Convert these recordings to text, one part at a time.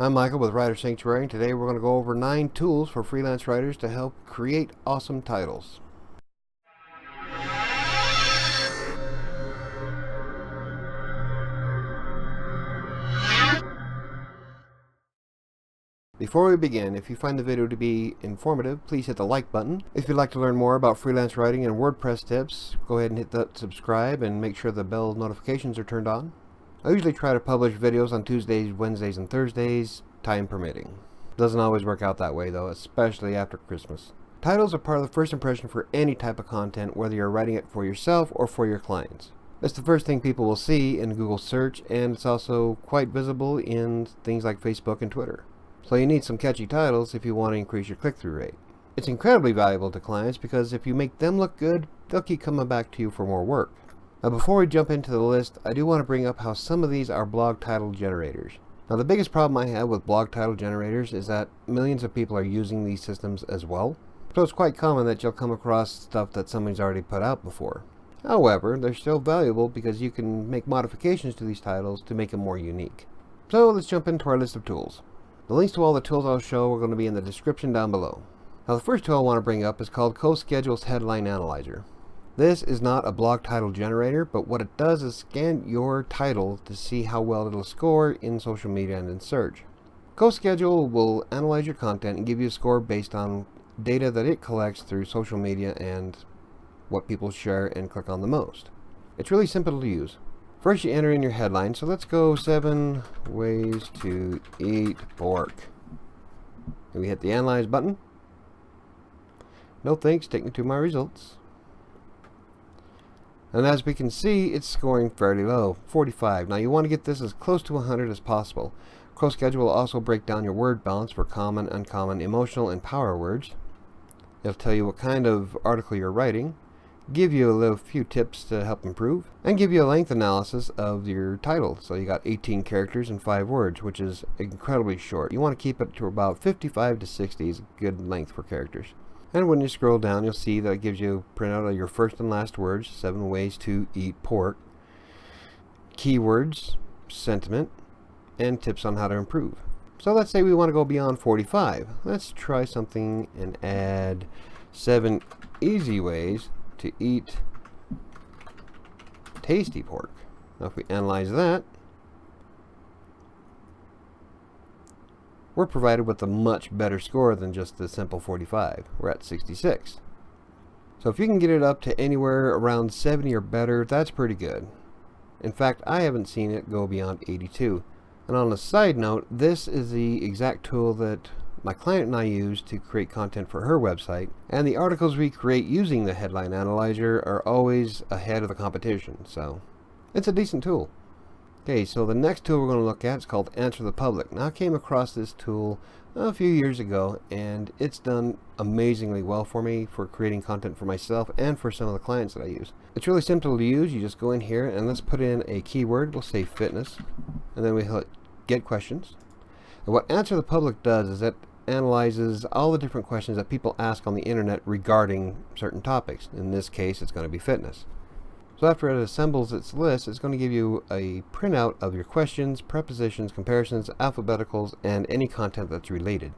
I'm Michael with Writer Sanctuary, and today we're going to go over 9 tools for freelance writers to help create awesome titles. Before we begin, if you find the video to be informative, please hit the like button. If you'd like to learn more about freelance writing and WordPress tips, go ahead and hit that subscribe and make sure the bell notifications are turned on. I usually try to publish videos on Tuesdays, Wednesdays, and Thursdays, time permitting. Doesn't always work out that way though, especially after Christmas. Titles are part of the first impression for any type of content, whether you're writing it for yourself or for your clients. It's the first thing people will see in Google search, and it's also quite visible in things like Facebook and Twitter. So you need some catchy titles if you want to increase your click-through rate. It's incredibly valuable to clients because if you make them look good, they'll keep coming back to you for more work. Now before we jump into the list, I do want to bring up how some of these are blog title generators. Now the biggest problem I have with blog title generators is that millions of people are using these systems as well. So it's quite common that you'll come across stuff that somebody's already put out before. However, they're still valuable because you can make modifications to these titles to make them more unique. So let's jump into our list of tools. The links to all the tools I'll show are going to be in the description down below. Now the first tool I want to bring up is called CoSchedule's Headline Analyzer. This is not a blog title generator, but what it does is scan your title to see how well it'll score in social media and in search. CoSchedule will analyze your content and give you a score based on data that it collects through social media and what people share and click on the most. It's really simple to use. First you enter in your headline, so let's go 7 ways to eat pork. And we hit the analyze button. No thanks, take me to my results. And as we can see, it's scoring fairly low, 45. Now you want to get this as close to 100 as possible. CoSchedule will also break down your word balance for common, uncommon, emotional, and power words. It'll tell you what kind of article you're writing, give you a few tips to help improve, and give you a length analysis of your title. So you got 18 characters and 5 words, which is incredibly short. You want to keep it to about 55 to 60 is a good length for characters. And when you scroll down, you'll see that it gives you a printout of your first and last words, 7 ways to eat pork, keywords, sentiment, and tips on how to improve. So let's say we want to go beyond 45. Let's try something and add 7 easy ways to eat tasty pork. Now if we analyze that, we're provided with a much better score than just the simple 45. We're at 66. So if you can get it up to anywhere around 70 or better, that's pretty good. In fact, I haven't seen it go beyond 82. And on a side note, this is the exact tool that my client and I use to create content for her website, and the articles we create using the headline analyzer are always ahead of the competition, so it's a decent tool. Okay, so the next tool we're going to look at is called Answer the Public. Now I came across this tool a few years ago, and it's done amazingly well for me for creating content for myself and for some of the clients that I use. It's really simple to use. You just go in here and let's put in a keyword. We'll say fitness, and then we hit get questions. And what Answer the Public does is it analyzes all the different questions that people ask on the internet regarding certain topics. In this case, it's going to be fitness. So after it assembles its list, it's going to give you a printout of your questions, prepositions, comparisons, alphabeticals, and any content that's related.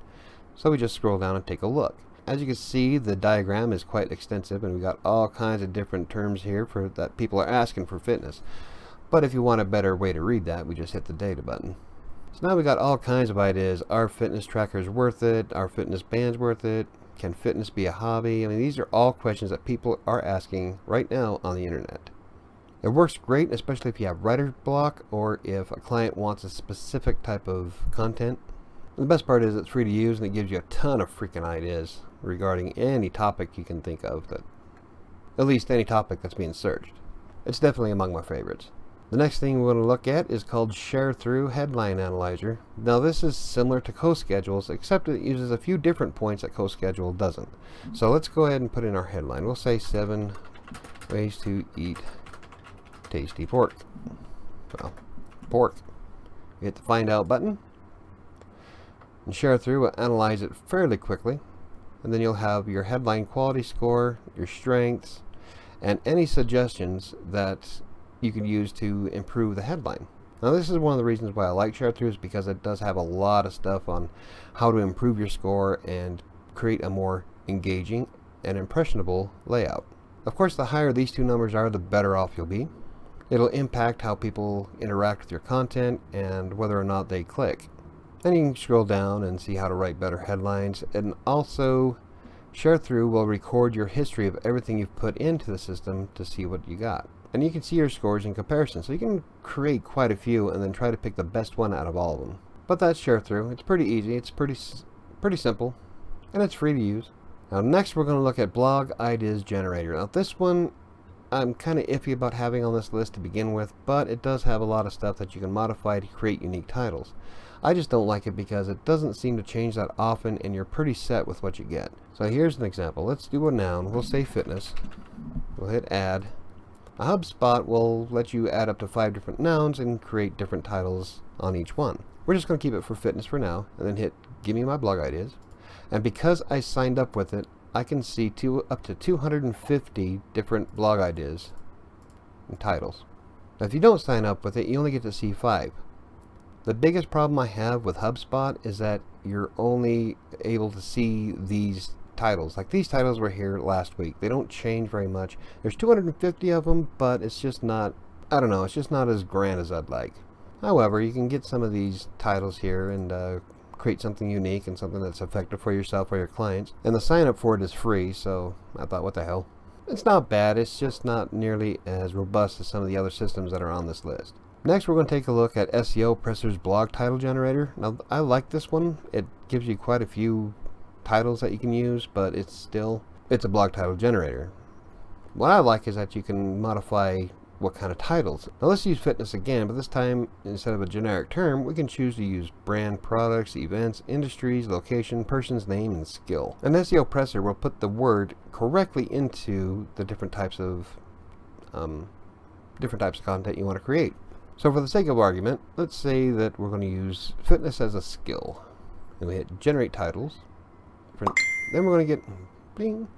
So we just scroll down and take a look. As you can see, the diagram is quite extensive, and we got all kinds of different terms here for that people are asking for fitness. But if you want a better way to read that, we just hit the data button. So now we got all kinds of ideas. Are fitness trackers worth it? Are fitness bands worth it? Can fitness be a hobby? I mean, these are all questions that people are asking right now on the internet. It works great, especially if you have writer's block or if a client wants a specific type of content. And the best part is it's free to use, and it gives you a ton of freaking ideas regarding any topic you can think of, that at least any topic that's being searched. It's definitely among my favorites. The next thing we're going to look at is called ShareThrough Headline Analyzer. Now this is similar to CoSchedule's, except it uses a few different points that CoSchedule doesn't. So let's go ahead and put in our headline. We'll say 7 ways to eat tasty pork. Well, pork. You hit the Find Out button, and ShareThrough will analyze it fairly quickly. And then you'll have your headline quality score, your strengths, and any suggestions that you can use to improve the headline. Now this is one of the reasons why I like Sharethrough, is because it does have a lot of stuff on how to improve your score and create a more engaging and impressionable layout. Of course, the higher these two numbers are, the better off you'll be. It'll impact how people interact with your content and whether or not they click. Then you can scroll down and see how to write better headlines, and also Sharethrough will record your history of everything you've put into the system to see what you got. And you can see your scores in comparison, so you can create quite a few and then try to pick the best one out of all of them. But that's Sharethrough. It's pretty easy, it's pretty simple, and it's free to use. Now next we're going to look at Blog Ideas Generator. Now this one I'm kind of iffy about having on this list to begin with, but it does have a lot of stuff that you can modify to create unique titles. I just don't like it because it doesn't seem to change that often and you're pretty set with what you get. So here's an example. Let's do a noun. We'll say fitness. We'll hit add. A HubSpot will let you add up to 5 different nouns and create different titles on each one. We're just going to keep it for fitness for now, and then hit give me my blog ideas. And because I signed up with it, I can see up to 250 different blog ideas and titles. Now if you don't sign up with it, you only get to see 5. The biggest problem I have with HubSpot is that you're only able to see these titles. Like these titles were here last week. They don't change very much. There's 250 of them, but it's just not, I don't know, it's just not as grand as I'd like. However, you can get some of these titles here and create something unique and something that's effective for yourself or your clients. And the sign up for it is free, so I thought, what the hell. It's not bad, it's just not nearly as robust as some of the other systems that are on this list. Next we're going to take a look at SEOpressor's blog title generator. Now I like this one. It gives you quite a few titles that you can use, but it's a blog title generator. What I like is that you can modify what kind of titles. Now let's use fitness again, but this time instead of a generic term, we can choose to use brand, products, events, industries, location, person's name, and skill. And SEOpressor will put the word correctly into the different types of content you want to create. So for the sake of argument, let's say that we're going to use fitness as a skill. And we hit generate titles. Then we're going to get bing.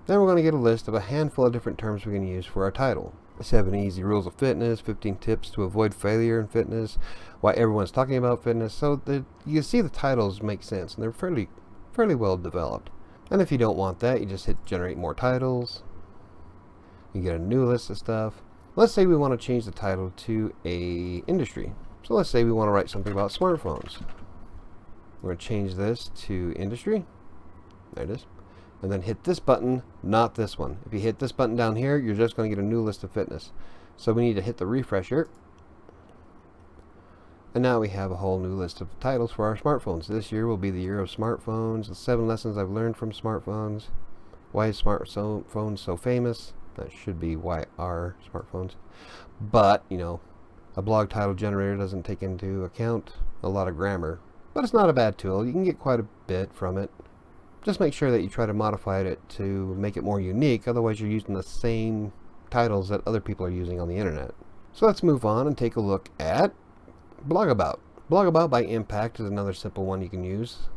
Then we're going to get a list of a handful of different terms we can use for our title. 7 easy rules of fitness, 15 tips to avoid failure in fitness, why everyone's talking about fitness. So you see the titles make sense and they're fairly well developed. And if you don't want that, you just hit generate more titles. You get a new list of stuff. Let's say we want to change the title to a industry. So let's say we want to write something about smartphones. We're going to change this to industry. There it is. And then hit this button, not this one. If you hit this button down here, you're just going to get a new list of fitness. So we need to hit the refresh here. And now we have a whole new list of titles for our smartphones. This year will be the year of smartphones. The 7 lessons I've learned from smartphones. Why is smartphones so famous? That should be why are smartphones. But, you know, a blog title generator doesn't take into account a lot of grammar. But it's not a bad tool. You can get quite a bit from it. Just make sure that you try to modify it to make it more unique, otherwise you're using the same titles that other people are using on the internet. So let's move on and take a look at Blogabout. Blogabout by Impact is another simple one you can use.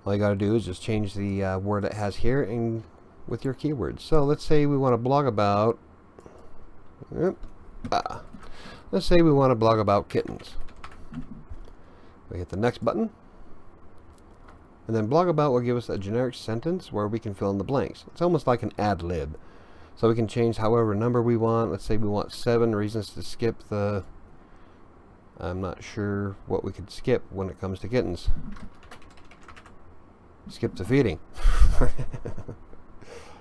All you got to do is just change the word it has here and with your keywords. So let's say we want to blog about let's say we want to blog about kittens. We hit the next button. And then Blogabout will give us a generic sentence where we can fill in the blanks. It's almost like an ad lib. So we can change however number we want. Let's say we want 7 reasons to skip the... I'm not sure what we could skip when it comes to kittens. Skip the feeding.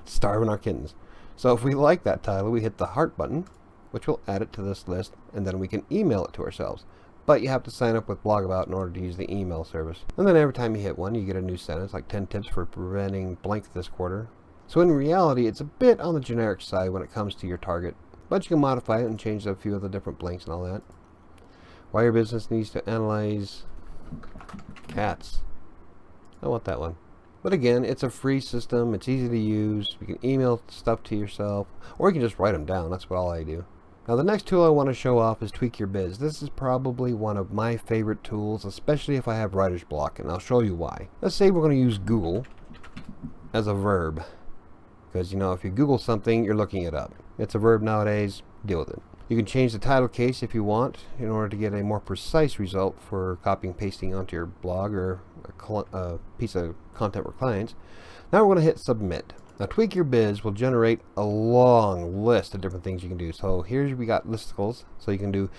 Starving our kittens. So if we like that title, we hit the heart button, which will add it to this list, and then we can email it to ourselves. But you have to sign up with Blogabout in order to use the email service. And then every time you hit one, you get a new sentence, like 10 tips for preventing blank this quarter. So in reality, it's a bit on the generic side when it comes to your target, but you can modify it and change a few of the different blanks and all that. Why your business needs to analyze cats. I want that one. But again, it's a free system, it's easy to use, you can email stuff to yourself, or you can just write them down, that's what all I do. Now the next tool I want to show off is Tweak Your Biz. This is probably one of my favorite tools, especially if I have writer's block, and I'll show you why. Let's say we're going to use Google as a verb. Because, you know, if you Google something, you're looking it up. It's a verb nowadays, deal with it. You can change the title case if you want in order to get a more precise result for copying and pasting onto your blog or a piece of content for clients. Now we're going to hit submit. Now Tweak Your Biz will generate a long list of different things you can do. So here we got listicles, so you can do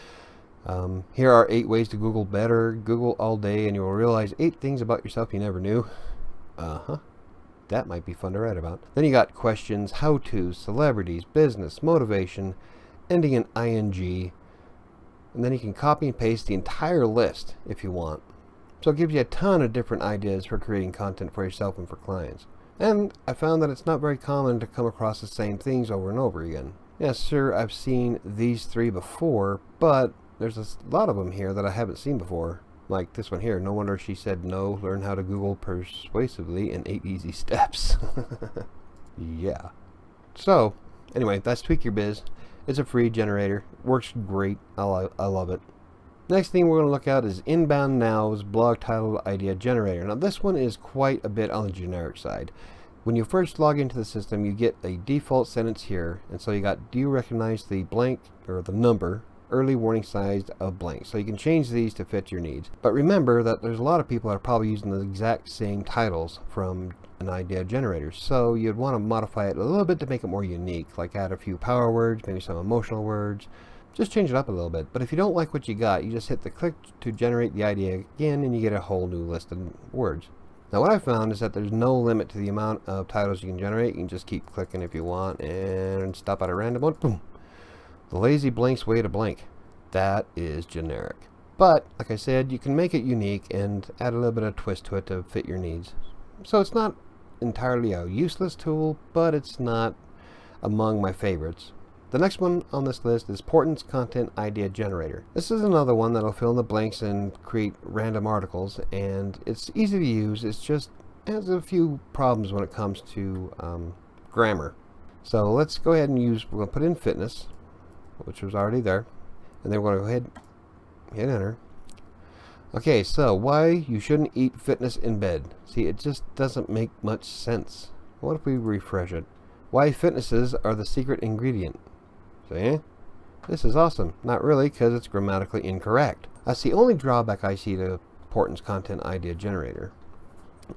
here are 8 ways to Google better. Google all day and you will realize 8 things about yourself you never knew. That might be fun to write about. Then you got questions, how-tos, celebrities, business, motivation, ending in ing, and then you can copy and paste the entire list if you want. So it gives you a ton of different ideas for creating content for yourself and for clients. And I found that it's not very common to come across the same things over and over again. Yes, sir, I've seen these 3 before, but there's a lot of them here that I haven't seen before. Like this one here, no wonder she said no, learn how to Google persuasively in 8 easy steps. Yeah. So, anyway, that's Tweak Your Biz. It's a free generator. Works great. I love it. Next thing we're going to look at is Inbound Now's blog title idea generator. Now this one is quite a bit on the generic side. When you first log into the system, you get a default sentence here, and so you got, do you recognize the blank or the number early warning size of blank? So you can change these to fit your needs. But remember that there's a lot of people that are probably using the exact same titles from an idea generator, so you'd want to modify it a little bit to make it more unique, like add a few power words, maybe some emotional words. Just change it up a little bit. But if you don't like what you got, you just hit the click to generate the idea again and you get a whole new list of words. Now what I found is that there's no limit to the amount of titles you can generate. You can just keep clicking if you want and stop at a random one. Boom. The lazy blank's way to blank. That is generic. But like I said, you can make it unique and add a little bit of twist to it to fit your needs. So it's not entirely a useless tool, but it's not among my favorites. The next one on this list is Portent's Content Idea Generator. This is another one that'll fill in the blanks and create random articles, and it's easy to use. It's just has a few problems when it comes to grammar. So let's go ahead and we're going to put in fitness, which was already there, and then we're going to go ahead and hit enter. Okay, so why you shouldn't eat fitness in bed. See, it just doesn't make much sense. What if we refresh it? Why fitnesses are the secret ingredient. See? This is awesome. Not really, because it's grammatically incorrect. That's the only drawback I see to Portent's Content Idea Generator.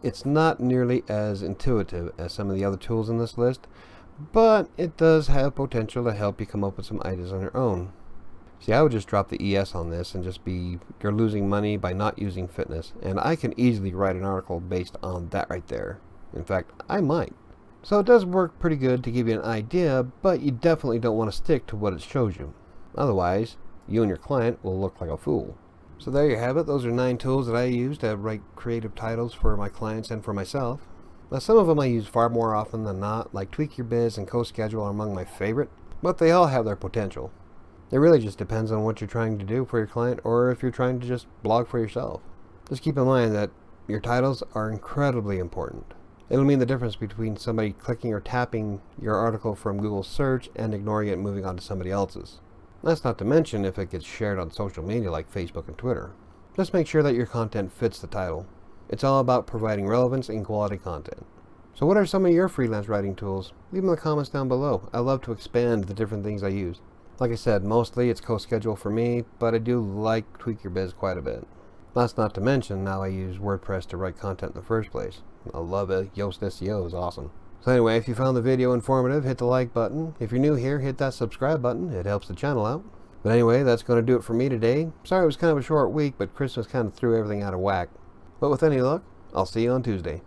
It's not nearly as intuitive as some of the other tools in this list, but it does have potential to help you come up with some ideas on your own. See, I would just drop the ES on this and just be, you're losing money by not using fitness, and I can easily write an article based on that right there. In fact, I might. So it does work pretty good to give you an idea, but you definitely don't want to stick to what it shows you. Otherwise, you and your client will look like a fool. So there you have it. Those are 9 tools that I use to write creative titles for my clients and for myself. Now some of them I use far more often than not, like Tweak Your Biz and CoSchedule are among my favorite, but they all have their potential. It really just depends on what you're trying to do for your client or if you're trying to just blog for yourself. Just keep in mind that your titles are incredibly important. It'll mean the difference between somebody clicking or tapping your article from Google search and ignoring it and moving on to somebody else's. That's not to mention if it gets shared on social media like Facebook and Twitter. Just make sure that your content fits the title. It's all about providing relevance and quality content. So what are some of your freelance writing tools? Leave them in the comments down below. I love to expand the different things I use. Like I said, mostly it's CoSchedule for me, but I do like Tweak Your Biz quite a bit. That's not to mention now I use WordPress to write content in the first place. I love it. Yoast SEO is awesome. So anyway, if you found the video informative, hit the like button. If you're new here, hit that subscribe button. It helps the channel out. But anyway, that's going to do it for me today. Sorry it was kind of a short week, but Christmas kind of threw everything out of whack. But with any luck, I'll see you on Tuesday.